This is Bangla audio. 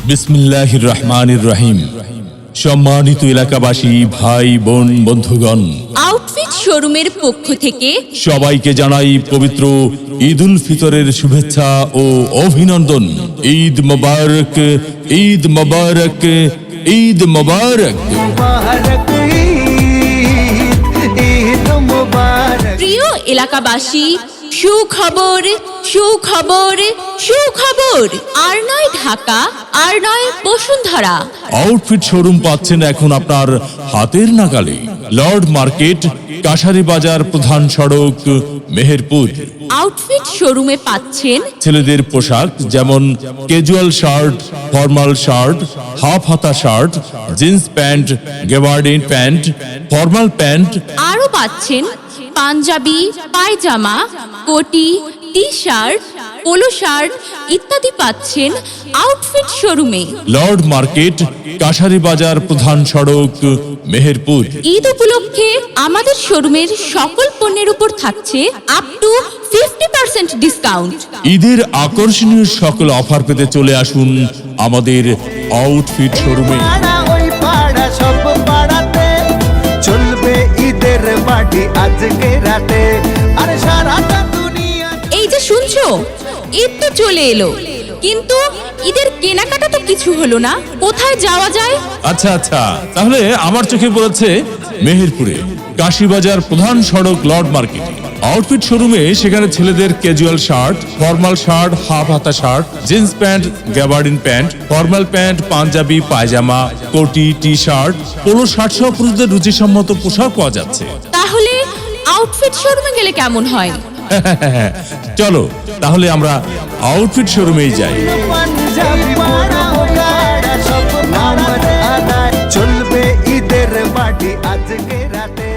বিসমিল্লাহির রহমানির রহিম। সম্মানিত এলাকাবাসী, ভাই বোন, বন্ধুগণ, আউটফিট শোরুমের পক্ষ থেকে সবাইকে জানাই পবিত্র ঈদ উল ফিতরের শুভেচ্ছা ও অভিনন্দন। ঈদ মোবারক, ঈদ মোবারক, ঈদ মোবারক। প্রিয় এলাকাবাসী, সুখবর সুখবর সুখবর। আর নয় ঢাকা, আর নয় বসুন্ধরা। আউটফিট শোরুম পাচ্ছেন এখন আপনার হাতের নাগালে। লর্ড মার্কেট, কাশারি বাজার, প্রধান সড়ক, মেহেরপুর। আউটফিট শোরুমে পাচ্ছেন ছেলেদের পোশাক যেমন casual shirt, formal shirt, half হাতা shirt, jeans pant, gabardine pant, formal pant. আরও পাচ্ছেন পাঞ্জাবি, পায়জামা, কোটি, টি শার্ট, পোলো শার্ট ইত্যাদি পাচ্ছেন আউটফিট শোরুমে। লর্ড মার্কেট, কাশারি বাজার, প্রধান সড়ক, মেহেরপুর। ঈদ উপলক্ষে আমাদের শোরুমের সকল পণ্যের উপর থাকছে আপ টু 50% ডিসকাউন্ট। ঈদের আকর্ষণীয় সকল অফার পেতে চলে আসুন আমাদের আউটফিট শোরুমে। চলবে ঈদের পার্টি আজকে রাতে, আর সারাটা দুনিয়া। এই যে শুনছো, ঈদ তো চলে এলো, কিন্তু ঈদের কেনাকাটা তো কিছু হলো না। কোথায় যাওয়া যায়? আচ্ছা আচ্ছা, তাহলে আমার চোখে পড়েছে মেহেরপুরে কাশিবাজার, প্রধান সড়ক, লর্ড মার্কেট আউটফিট শোরুমে। সেখানে ছেলেদের casual shirt, formal shirt, half হাতা shirt, jeans pant, gabardine pant, formal pant, panjabi, pyjama, কোটি, টি শার্ট, পোলো শার্ট সহ পুরুষদের রুচিসম্মত পোশাক পাওয়া যাচ্ছে। তাহলে আউটফিট শোরুমে গেলে কেমন হয়? চলো তাহলে আমরা আউটফিট শোরুমেই যাই। পাঞ্জাবি পরা গাড়া সব নামাজ আদায়, চলবে ঈদের পার্টি আজকে রাতে।